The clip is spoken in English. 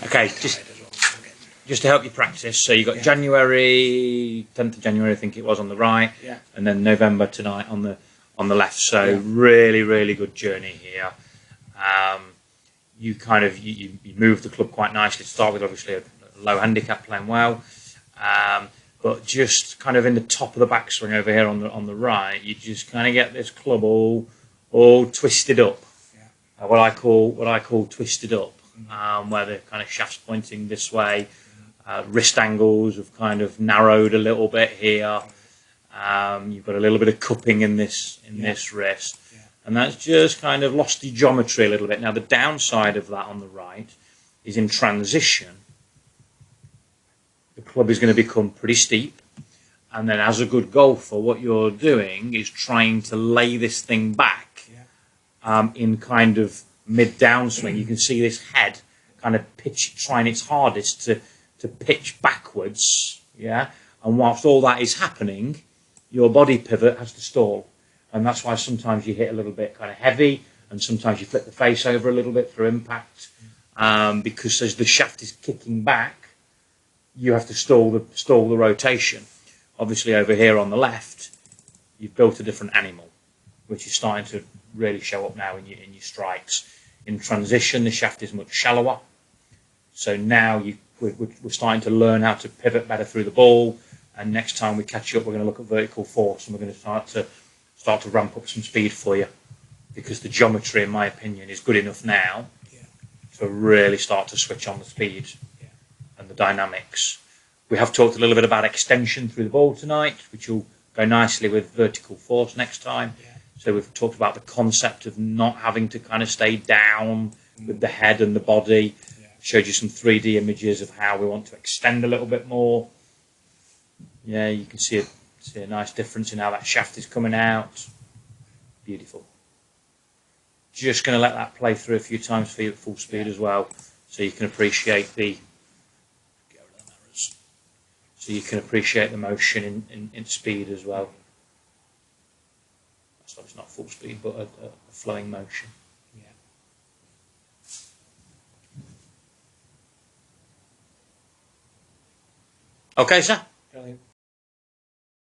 Okay, just to help you practice. So you got January 10th of January, I think it was, on the right, and then November tonight on the left. So really good journey here. You kind of you move the club quite nicely to start with. Obviously a low handicap, playing well, but just kind of in the top of the backswing over here on the right, you just kind of get this club all twisted up. What I call twisted up, where the kind of shaft's pointing this way. Wrist angles have kind of narrowed a little bit here. You've got a little bit of cupping in this wrist, and that's just kind of lost the geometry a little bit. Now the downside of that on the right is in transition, the club is going to become pretty steep, and then as a good golfer, what you're doing is trying to lay this thing back in kind of mid downswing. You can see this head kind of trying its hardest to pitch backwards, and whilst all that is happening, your body pivot has to stall, and that's why sometimes you hit a little bit kind of heavy, and sometimes you flip the face over a little bit for impact, because as the shaft is kicking back, you have to stall the rotation. Obviously over here on the left, you've built a different animal, which is starting to really show up now in your strikes. In transition, the shaft is much shallower, so now we're starting to learn how to pivot better through the ball, and next time we catch you up, we're going to look at vertical force, and we're going to start to ramp up some speed for you, because the geometry, in my opinion, is good enough now to really start to switch on the speed and the dynamics. We have talked a little bit about extension through the ball tonight, which will go nicely with vertical force next time. So we've talked about the concept of not having to kind of stay down with the head and the body. Showed you some 3D images of how we want to extend a little bit more. Yeah, you can see a nice difference in how that shaft is coming out. Beautiful. Just going to let that play through a few times for you at full speed as well, so you can appreciate the motion in speed as well. So it's not full speed, but a flowing motion. Okay, sir? Brilliant.